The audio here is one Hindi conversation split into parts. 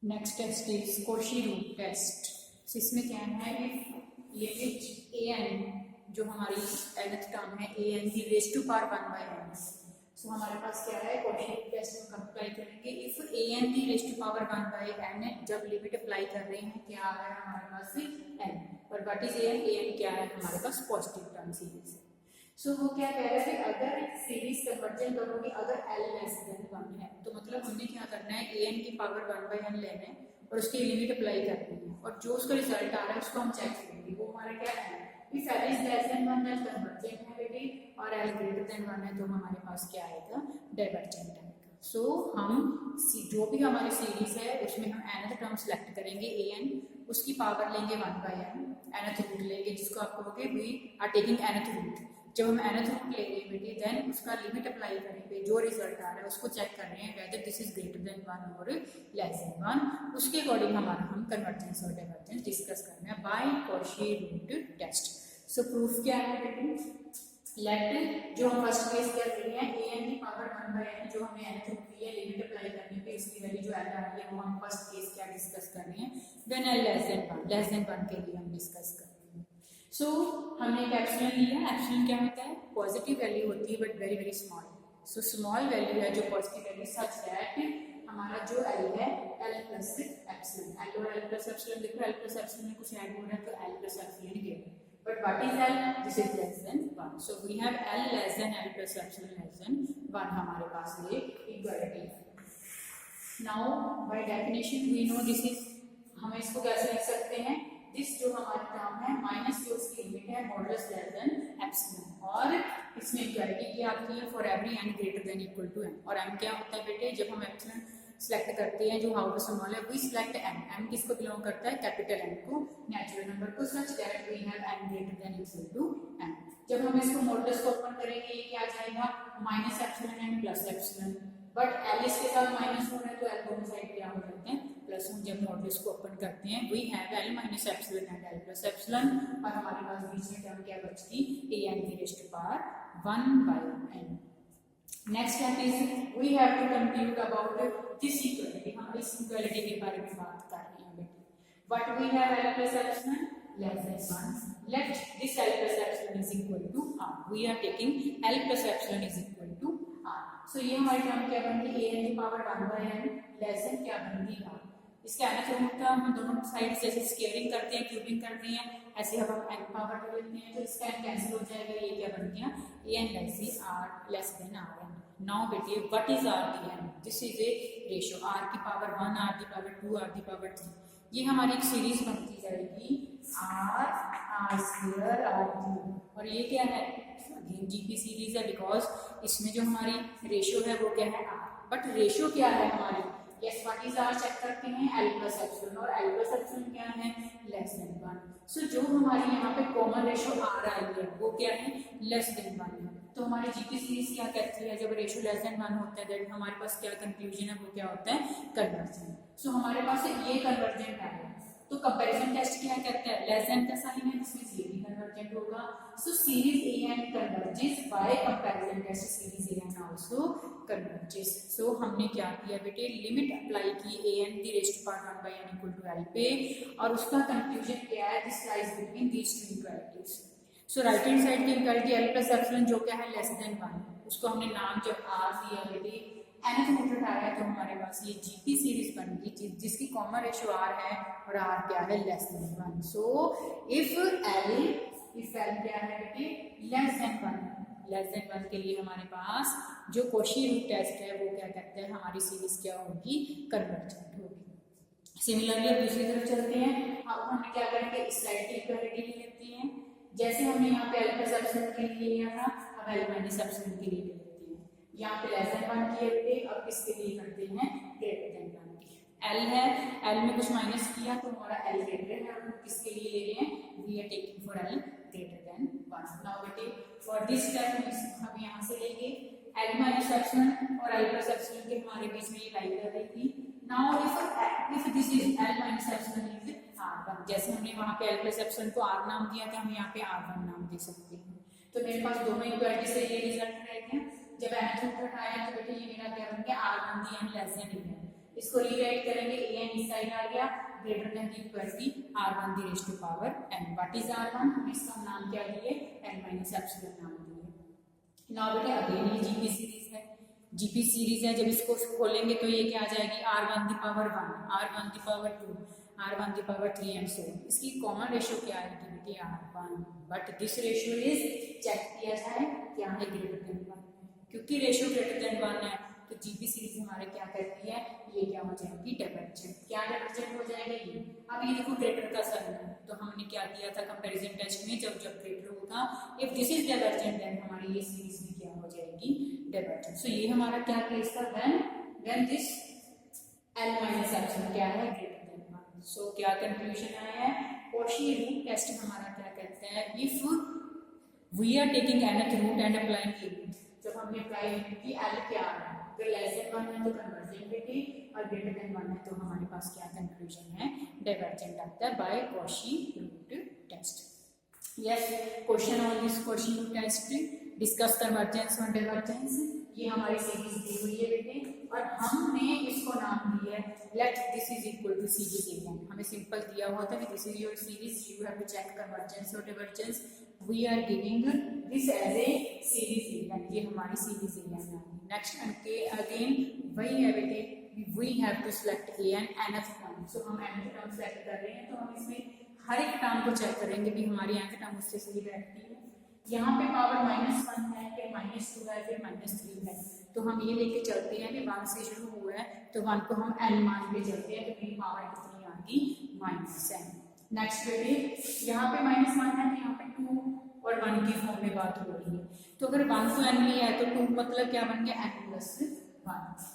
Next test is Cauchy root test. इसमें क्या है, इफ लिमिट ए एन, जो हमारी nth टर्म है ए एन की रेज टू पावर 1/n। सो हमारे पास क्या है, कॉशी रूट टेस्ट में कब अप्लाई करेंगे, इफ ए एन की रेज टू पावर 1/n जब लिमिट अप्लाई कर रहे हैं क्या आ रहा है हमारे पास n, और व्हाट इज ए एन क्या है हमारे पास पॉजिटिव टर्म सीरीज है। सो वो क्या कह रहा है कि अगर सीरीज कन्वर्जन करोगे अगर L लेस देन 1 है, तो मतलब हमने क्या करना है ए एन की पावर 1/n लेना है और उसकी लिमिट अप्लाई करनी है, और जो उसका रिजल्ट आ रहा है उसको हम चेक करेंगे। वो हमारा क्या है, if L is less than 1 then convergence है बेटी, और L ग्रेटर देन 1 है तो हमारे पास क्या आएगा, डाइवर्जेंट आएगा। सो हम जो भी हमारी सीरीज है उसमें हम nth टर्म सेलेक्ट करेंगे ए एन, उसकी पावर लेंगे 1/n, nth रूट लेंगे जिसको आप कहोगे we are taking nth root. जब हम nth रूट ले रहे हैं बेटी देन उसका लिमिट अप्लाई करेंगे, जो रिजल्ट आ रहा है उसको चेक कर रहे हैं whether this is greater than 1 और लेस देन 1। उसके अकॉर्डिंग हमारा हम कन्वर्जेंस और डाइवर्जेंस डिस्कस करना है by Cauchy root test. So proof क्या है बेटी, लेट जो हम फर्स्ट केस कर रहे हैं ए एन की पावर 1/n, जो हमने nth रूट लिया लिमिट अप्लाई करने पे इसकी वैल्यू जो L आ रही है वो हम फर्स्ट केस क्या डिस्कस कर रहे हैं, देन L लेस देन 1 के लिए हम डिस्कस कर रहे हैं। सो हमने एक एप्सिलॉन लिया, एप्सिलॉन क्या होता है, पॉजिटिव वैल्यू होती है but very very small. So small value है जो पॉजिटिव वैल्यू सच दैट हमारा जो L है L प्लस एप्सिलॉन, L और L प्लस एप्सिलॉन, देखो L प्लस एप्सिलॉन में कुछ ऐड हो रहा है तो L plus epsilon given, but what is L, this is less than 1, so we have L less than L plus epsilon less than 1 हमारे पास ये इक्वालिटी है। now by definition we know this is, हम इसको कैसे लिख सकते हैं, दिस जो हमारी टर्म है माइनस जो उसकी लिमिट है मॉडुलस लेस देन एप्सिलॉन, और इसमें इक्वालिटी क्या आती है for every n greater than equal to n, और m क्या होता है बेटे, जब हम एप्सिलॉन सेलेक्ट करते हैं जो हाउ स्मॉल है वी सिलेक्ट m किसको बिलोंग करता है, कैपिटल M को, नेचुरल नंबर को, such that we have n greater than equal to m। जब हम इसको मॉडुलस को ओपन करेंगे ये क्या आ जाएगा, minus epsilon m plus epsilon, but L इसके साथ माइनस हो रहा है तो L दोनों साइड क्या हो जाते हैं प्लस। हम जब मॉडुलस को ओपन करते हैं we have L minus epsilon and L plus epsilon, और हमारे पास बीच में टर्म क्या बचती, a n की raise to power 1/n। Next step is we have to conclude about this equality, हम इस इक्वालिटी के बारे में बात कर रहे हैं बेटे, what we have L plus epsilon less than 1, let this L plus epsilon is equal to r, we are taking L plus epsilon is equal to r। So ये हमारी टर्म क्या बन गई, a n की पावर 1/n लेस देन क्या बन गई r। इसके nth रूट का हम दोनों साइड से जैसे स्क्वायरिंग करते हैं क्यूबिंग करते हैं ऐसे अब हम n पावर ले लेते हैं तो इसका n कैंसिल हो जाएगा, ये क्या बन गया a n less than r n। Now बेटे what is r the n, this is a ratio r की पावर 1 r की पावर 2 r की पावर 3, ये हमारी एक सीरीज बनती जाएगी r स्क्वायर r क्यूब, और ये क्या है जीपी सीरीज है बिकॉज इसमें जो हमारी रेशियो है वो क्या है r, बट रेशियो क्या है हमारी, yes what is r check करते हैं L प्लस एप्सिलॉन, और L प्लस एप्सिलॉन क्या है लेस देन 1। सो जो हमारी यहाँ पे कॉमन रेशियो r आई है वो क्या है लेस देन 1 है, तो हमारी जीपी सीरीज क्या कहती है, जब रेशियो लेस देन 1 होता है देन हमारे पास क्या कंक्लूजन है वो क्या होता है कन्वर्जेंट। सो हमारे पास ये कन्वर्जेंट है, तो कंपैरिजन टेस्ट क्या कहता है, लेस देन का साइन है इसमें ये भी कन्वर्जेंट होगा। So series a n converges by comparison test, series a n also converges. So हमने क्या किया बेटे, लिमिट अप्लाई की ए एन की raise to power 1/n equal to L पे, और उसका कंक्लूजन क्या है, this lies between these two equalities. So right hand side की इक्वालिटी L प्लस एप्सिलॉन जो क्या है लेस देन 1, उसको हमने नाम जब R दिया बेटे nth रूट उठाया तो हमारे पास ये जीपी सीरीज बन गई जिसकी कॉमन रेशियो r है और r क्या है less than 1। So if L क्या है बेटे लेस देन 1 के लिए हमारे पास जो कॉशी रूट टेस्ट है वो क्या कहता है, हमारी सीरीज क्या होगी कन्वर्जेंट होगी। सिमिलरली अब दूसरी तरफ चलते हैं, अब हम क्या करेंगे इस साइड की इक्वालिटी ले लेते हैं, जैसे हमने यहाँ पे L प्लस एप्सिलॉन के लिए लिया था अब L माइनस एप्सिलॉन के लिए ले लेते हैं, यहाँ पे लेस देन 1 किए थे अब किसके लिए करते हैं ग्रेटर देन 1 की, L है L में कुछ माइनस किया तो हमारा L ग्रेटर है, हम किसके लिए ले रहे हैं we are taking for L greater than 1। Now बेटे फॉर दिस स्टेप हम यहाँ से लेंगे L माइनस एप्सिलॉन और L प्लस एप्सिलॉन के हमारे बीच में ये लाइन कर रही थी। Now if this is L minus epsilon is R1, जैसे हमने वहाँ पे L प्लस एप्सिलॉन को R नाम दिया था हम यहाँ पे R1 नाम दे सकते हैं, तो मेरे पास दोनों इक्वालिटी से ये रिजल्ट रह गया। जब nth रूट हटाया तो बेटे ये मेरा क्या बन गया R1 the n less than even, इसको रीराइट करेंगे, an इस साइड आ गया, ग्रेटर देन की equality r1 the raise to power n। What is r1? हमने इसका नाम क्या दिए, n माइनस एप्सिलॉन नाम दिए। नाउ बेटे अगेन ये जीपी सीरीज है, जीपी सीरीज है, जब इसको खोलेंगे तो ये क्या आ जाएगी, r1 the power 1, r1 the power 2, r1 the power 3 and so on. इसकी कॉमन रेशियो क्या आएगी बेटी, r1, but this ratio is check किया जाए क्या है, ग्रेटर देन 1, क्योंकि रेशियो ग्रेटर देन 1 है तो जीपी सीरीज हमारे क्या करती है, ये क्या हो जाएगी, डाइवर्जेंट। क्या डाइवर्जेंट हो जाएगी, अब ये देखो ग्रेटर का साइन है, तो हमने क्या किया था कंपैरिजन टेस्ट में, जब जब ग्रेटर होगा, if this is divergent then हमारी ये सीरीज भी क्या हो जाएगी, डाइवर्जेंट। सो ये हमारा क्या केस था, when this n minus epsilon क्या है, ग्रेटर देन 1। सो क्या कंक्लूजन आया है, कॉची रूट टेस्ट हमारा क्या कहता है, if we are taking nth root and applying limit, जब हमने अप्लाई लिमिट की l क्या आ रहा है, अगर लेस देन 1 है तो कन्वर्जेंट और ग्रेटर देन 1 है तो हमारे पास क्या कंक्लूजन है, डाइवर्जेंट आता है by Cauchy root test. Yes, question on this Cauchy root test, discuss convergence और डाइवर्जेंस। ये हमारी सीरीज दी हुई है बेटे, और हमने इसको नाम दिया है let this is equal to series n. हमें सिंपल दिया हुआ था कि this is your series, you have to check convergence और divergence, we are giving this as a series n, ये हमारी सीरीज एन है। नेक्स्ट अगेन वही है बेटे, we have to select a n nth term. So हम nth टर्म सेलेक्ट कर रहे हैं तो हम इसमें हर एक टर्म को चेक करेंगे भी हमारी nth टर्म उससे सही बैठती है। यहाँ पे पावर -1 है, फिर -2 है, फिर -3 है, तो हम ये लेके चलते हैं कि 1 से शुरू हुआ है तो 1 को हम n मान के चलते हैं, तो मेरी पावर कितनी आ गई, -n। नेक्स्ट बेटे यहाँ पे -1 है तो यहाँ पे 2 और 1 की फॉर्म में बात हो रही है, तो अगर 1 को n लिया है तो 2 मतलब क्या बन गया, n+1।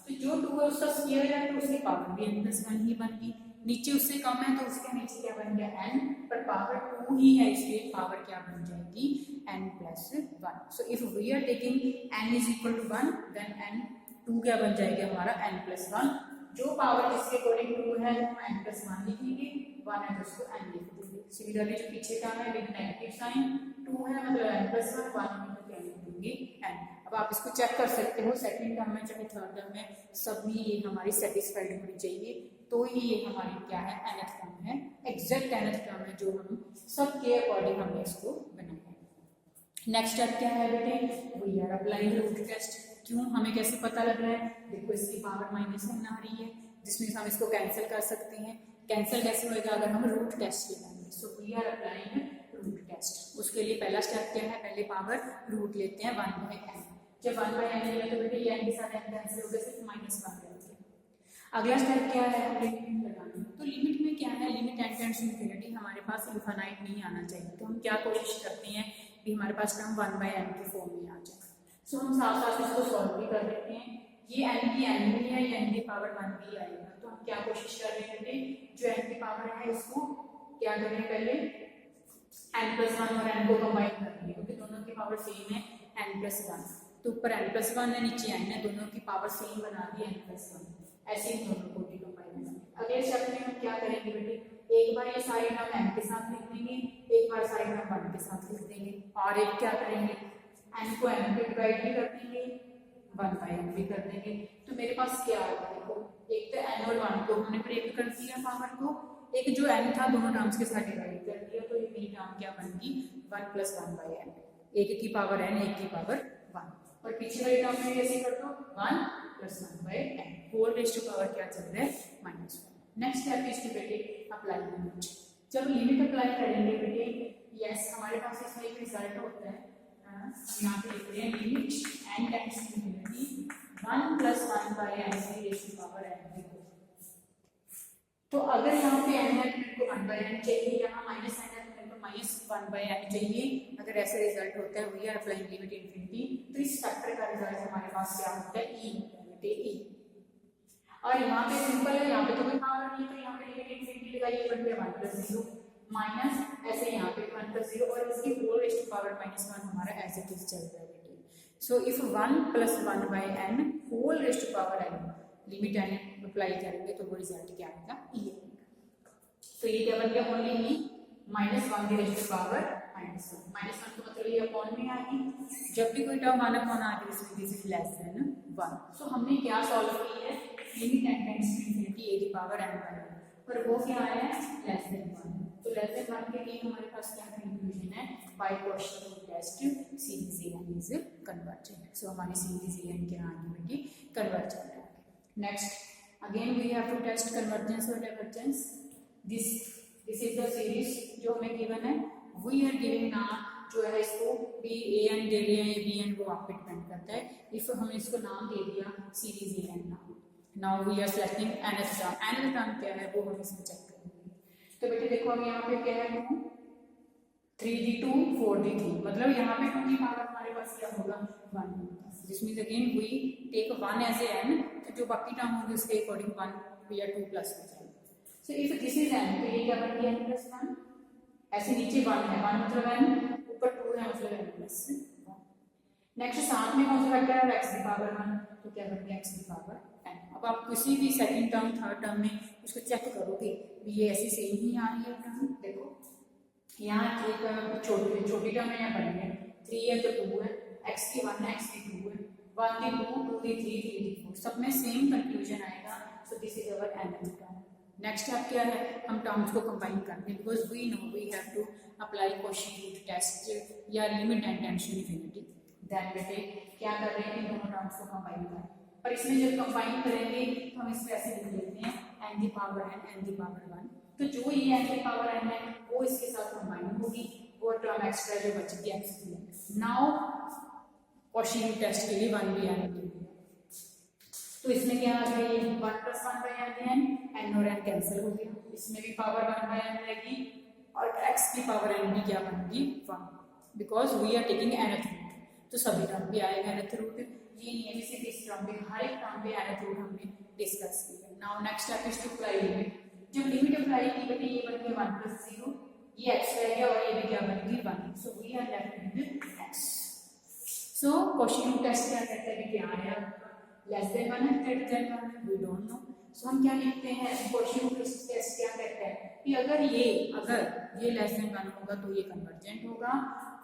तो जो 2 है उसका स्क्वायर है तो उसकी पावर भी n+1 ही बन गई, नीचे उससे कम है तो उसके नीचे क्या बन गया, n, पर पावर 2 ही है इसलिए पावर क्या बन जाएगी, n+1। So if we are taking n is equal to 1 then n2 क्या बन जाएगा हमारा, n+1। जो पावर जिसके अकॉर्डिंग 2 है वो हम n+1 लिखेंगे, 1 है तो उसको n लिख देंगे। सिमिलरली जो पीछे का है विद नेगेटिव साइन, 2 है मतलब n+1, 1 है तो क्या लिख देंगे, n। अब आप इसको चेक कर सकते हो, सेकंड टर्म में चाहे थर्ड टर्म में, सब में ये हमारी सेटिस्फाइड होनी चाहिए, तो ही ये हमारी क्या है, nth टर्म है, एग्जैक्ट nth टर्म है जो हम सबके अकॉर्डिंग हमने इसको बनाया है। नेक्स्ट स्टेप क्या है बेटे, we are applying root test. क्यों, हमें कैसे पता लग रहा है, देखो इसकी पावर -1 आ रही है जिसमें हम इसको कैंसिल कर सकते हैं। कैंसिल कैसे होएगा, अगर हम रूट टेस्ट लगाएंगे। So we are applying root test. उसके लिए पहला स्टेप क्या है, पहले पावर रूट लेते हैं 1/n। जब 1/n लेंगे तो बेटे ये n के साथ n कैंसिल हो गया, सिर्फ -1 रहेगा। अगला स्टेप क्या है, हमें लिमिट लगानी है। तो लिमिट में क्या है, limit n tends to infinity, हमारे पास इनफाइनाइट नहीं आना चाहिए, तो हम क्या कोशिश करते हैं कि हमारे पास टर्म 1/n की फॉर्म में आ जाए। सो हम साथ साथ इसको सॉल्व भी कर देते हैं, ये n की n भी है, ये n की पावर 1 भी आएगा, तो हम क्या कोशिश कर रहे हैं, जो n की पावर है इसको क्या करें, पहले n+1 और n को कंबाइन कर देंगे, क्योंकि दोनों की पावर सेम है n+1, तो ऊपर n+1 है नीचे n है, दोनों की पावर सेम बना दी n+1, ऐसे ही दोनों को भी कंबाइन करेंगे। अगले स्टेप में हम क्या करेंगे बेटे, एक बार ये सारी टर्म n के साथ लिख देंगे, एक बार सारी टर्म 1 के साथ लिख देंगे, और एक क्या करेंगे, n को n पे डिवाइड भी कर देंगे, 1/n भी कर देंगे। तो मेरे पास क्या आएगा, देखो एक तो n और 1 को हमने ब्रेक कर दिया पावर को, एक जो n था दोनों टर्म्स के साथ डिवाइड कर दिया, तो ये मेरी टर्म क्या बन गई, 1 + 1/n, एक की पावर n, एक की पावर 1, और पीछे वाली टर्म में ऐसे कर दो 1 + 1/n, whole raise to power क्या चल रहा है, -1। नेक्स्ट स्टेप इज टू बेटे अप्लाई लिमिट। जब लिमिट अप्लाई करेंगे बेटे, यस हमारे पास इसमें एक रिजल्ट होता है, हम यहाँ पे लिख रहे हैं limit n tends to infinity 1 + 1/n raise to power n। तो अगर यहाँ पे n है तो 1/n चाहिए, यहाँ -n है तो -1/n चाहिए। अगर ऐसा रिजल्ट होता है we are applying limit infinity, तो इस फैक्टर का रिजल्ट हमारे पास क्या होता है, e होता है, e। और यहाँ पे सिंपल है, यहाँ पे तो कोई पावर नहीं, तो यहाँ पे लिमिट इन्फिनिटी लगाइए, बन गया 1 + 0 माइनस, ऐसे यहाँ पे 1 + 0 और इसकी होल रेज़ टू पावर -1 हमारा एज इट इज चल रहा है बेटे। So if 1 + 1/n whole raise to power n, limit n apply करेंगे तो वो रिजल्ट क्या आएगा, e आएगा। तो ये क्या बन गया, ओनली e -1 की रेज़ टू पावर -1, -1 का मतलब ये अपॉन में आएगी, जब भी कोई टर्म 1/n आ गई इसमें this is less than 1। So हमने क्या सॉल्व की है, limit and tends to infinity a की पावर n बाय 1, पर वो क्या आया है लेस देन 1। तो लेस देन 1 के लिए हमारे पास क्या कंक्लूजन है, by question root test series an is convergent. So हमारी सीरीज an के आर्गुमेंट कन्वर्जेंट है। Next again we have to test convergence और divergence. This is the series जो हमें गिवन है, वी आर गिविंग ना जो है इसको बी ए एन दे रहे हैं, बी एन वो आप पे डिपेंड करता है। इफ हमने इसको नाम दे दिया series a n now we are selecting nth term. nth term क्या है वो हम इसमें चेक करेंगे। तो बेटे देखो अब यहाँ पे क्या है 2 3d2 4d3, मतलब यहाँ पे 2 की पावर हमारे पास क्या होगा 1, जिस means again we take 1 as a n, तो जो बाकी टर्म होंगे उसके अकॉर्डिंग 1 या 2 प्लस हो जाएगा। So if this is n तो ये क्या बन गया n प्लस 1, ऐसे नीचे 1 है 1 मतलब n, ऊपर 2 है मतलब n प्लस 1। नेक्स्ट साथ में कौन सा वेक्टर है x की पावर 1, तो क्या बन गया x की पावर n। अब आप किसी भी सेकंड टर्म थर्ड टर्म में उसको चेक करोगे ये ऐसी सेम ही आ रही है टर्म। देखो यहाँ एक छोटी टर्म है, यहाँ बड़ी है 3 है तो 2 है, x की 1 है x की 2 है, 1 की 2 2 की 3 3 की 4, सब में सेम कंक्लूजन आएगा। So this is our nth term. Next step क्या है, हम टर्म्स को कंबाइन करते हैं, because we know we have to apply question root test या limit and tends to infinity. Then बेटे क्या कर रहे हैं, इन दोनों टर्म्स को कंबाइन करें, पर इसमें जब कंबाइन करेंगे तो हम इसमें ऐसे लिख लेते हैं n की पावर n n की पावर 1, तो जो ये n की पावर n है वो इसके साथ कंबाइन होगी, वो टर्म एक्स्ट्रा जो बचेगी x की। नाउ क्वेश्चन रूट टेस्ट के लिए 1 भी n तो इसमें क्या आ गया, 1 प्लस 1 बाय n, n और n कैंसिल हो गया, इसमें भी पावर 1 बाय n रहेगी और x की पावर n भी क्या बनेगी 1, because we are taking nth root, तो सभी टर्म पे आएगा nth रूट। ये नहीं है सिर्फ इस टर्म पे, हर एक टर्म पे nth रूट हमने डिस्कस किया। Now next step is to apply limit. जब लिमिट अप्लाई की बेटे ये बन गया 1 प्लस 0, ये x रह गया और ये भी क्या बनेगी 1, so we are left with x। So question root test क्या कहता है कि क्या आया, लेस देन 1 है ग्रेटर देन 1 है, वी डोंट नो। सो हम क्या लिखते हैं, क्वेश्चन रूट टेस्ट क्या कहता है कि अगर ये लेस देन 1 होगा तो ये कन्वर्जेंट होगा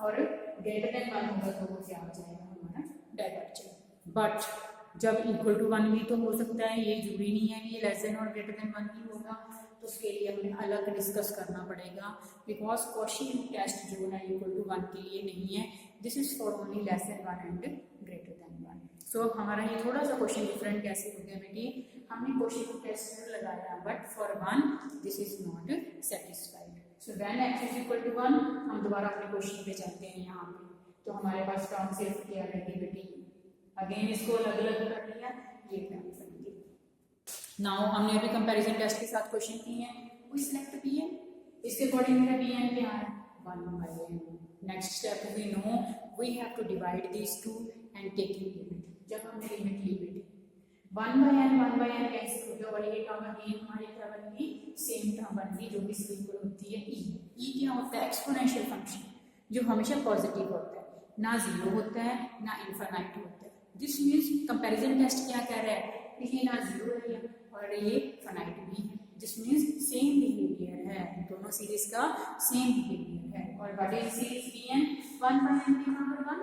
और ग्रेटर देन 1 होगा तो वो क्या हो जाएगा हमारा डाइवर्जेंट। बट जब इक्वल टू 1 भी तो हो सकता है, ये जरूरी नहीं है कि ये लेस देन और ग्रेटर देन 1 ही होगा, तो उसके लिए हमें अलग डिस्कस करना पड़ेगा, बिकॉज क्वेश्चन रूट टेस्ट जो है इक्वल टू 1 के लिए नहीं है, this is for only less than 1 and greater than 1। सो हमारा ये थोड़ा सा क्वेश्चन डिफरेंट कैसे हो गया बेटी, हमने क्वेश्चन रूट टेस्ट लगाया but for 1 this is not satisfied. So when x is equal to 1 हम दोबारा अपने क्वेश्चन पे जाते हैं यहाँ पे, तो हमारे पास टर्म सिर्फ क्या रहेगी बेटी, अगेन इसको अलग अलग कर लिया, ये टर्म बनेगी। नाउ हमने अभी कंपैरिजन टेस्ट के साथ क्वेश्चन किए हैं, वी सिलेक्ट bn, इसके अकॉर्डिंग मेरा bn क्या है 1 by n। Next step we know we have to divide these two and taking limit. जब हमने लिमिट ली बेटी 1 by n कैंसिल हो गया और ये टर्म अगेन हमारी क्या बनेगी, सेम टर्म बनेगी जो कि इसके इक्वल होती है e क्या होता है एक्सपोनेंशियल फंक्शन जो हमेशा पॉजिटिव होता है, ना जीरो होता है ना इनफाइनाइट होता है। दिस मीन्स कंपैरिजन टेस्ट क्या कह रहा है कि ये ना जीरो है और ये फाइनाइट भी है, जिस मीन्स सेम बिहेवियर है, दोनों सीरीज का सेम बिहेवियर है। और what is series bn 1 by n की पावर 1,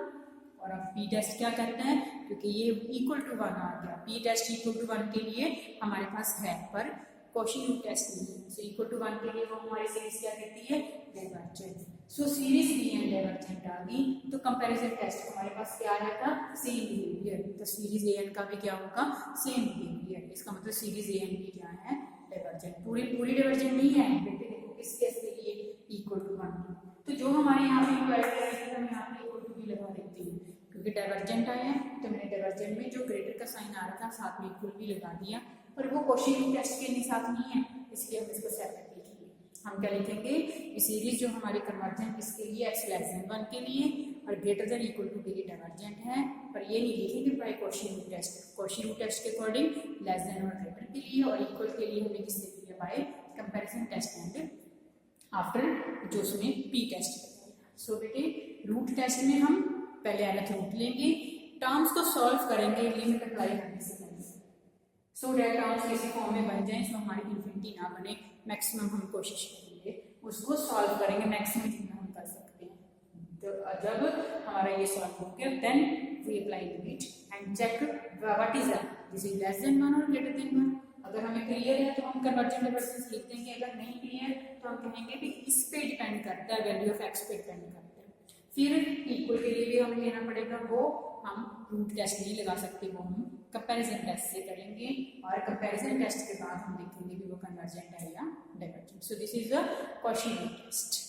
और अब p टेस्ट क्या करता है, क्योंकि ये इक्वल टू 1 आ गया, p टेस्ट इक्वल टू 1 के लिए हमारे पास है पर क्वेश्चन रूट टेस्ट नहीं है, सो इक्वल टू 1 के लिए वो हमारी सीरीज क्या कहती है divergent. So series bn divergent आ गई, तो कंपैरिजन टेस्ट हमारे पास क्या आया था सेम बिहेवियर, तो सीरीज an का भी क्या होगा सेम बिहेवियर, इसका मतलब सीरीज an भी क्या है डाइवर्जेंट। पूरी डाइवर्जेंट नहीं है बेटे, देखो किस केस के लिए इक्वल टू 1, तो जो हमारे यहाँ पे इक्वल करेंगे हम यहाँ पे इक्वल टू भी लगा देते हैं, क्योंकि डाइवर्जेंट आया है तो मैंने डाइवर्जेंट में जो ग्रेटर का साइन आ रहा था साथ में इक्वल भी लगा दिया, पर वो क्वेश्चन रूट टेस्ट के साथ नहीं है, इसलिए हम इसको सेपरेट लिखेंगे। हम क्या लिखेंगे, ये सीरीज जो हमारी कन्वर्जेंट इसके लिए x लेस देन 1 के लिए और ग्रेटर देन इक्वल टू के लिए डाइवर्जेंट है, पर ये नहीं लिखेंगे by question root test. Question root test के अकॉर्डिंग लेस देन और ग्रेटर के लिए और इक्वल के लिए हमने किस लिख लिया by comparison test and after जो उसमें p टेस्ट बताया। सो बेटे रूट टेस्ट में हम पहले nth रूट लेंगे, टर्म्स को सॉल्व करेंगे लिमिट अप्लाई करने से पहले, सो दैट टर्म्स ऐसी फॉर्म में बन जाए इसमें हमारी इन्फिनिटी ना बने, मैक्सिमम हम कोशिश करेंगे उसको सॉल्व करेंगे मैक्सिमम जितना हम कर सकते हैं। तो जब हमारा ये सॉल्व हो गया then we apply limit and check what is that this is less than 1 और ग्रेटर देन 1। अगर हमें क्लियर है तो हम कन्वर्जेंट डाइवर्जेंस लिख देंगे, अगर नहीं क्लियर तो हम कहेंगे कि इस पे डिपेंड करता है, वैल्यू ऑफ एक्स पे डिपेंड करता है। फिर इक्वल के लिए भी हमें लेना पड़ेगा, वो हम रूट टेस्ट नहीं लगा सकते, वो हम कंपैरिजन टेस्ट से करेंगे और कंपैरिजन टेस्ट के बाद हम देखेंगे कि वो कन्वर्जेंट है या divergent. So this is the Cauchy test.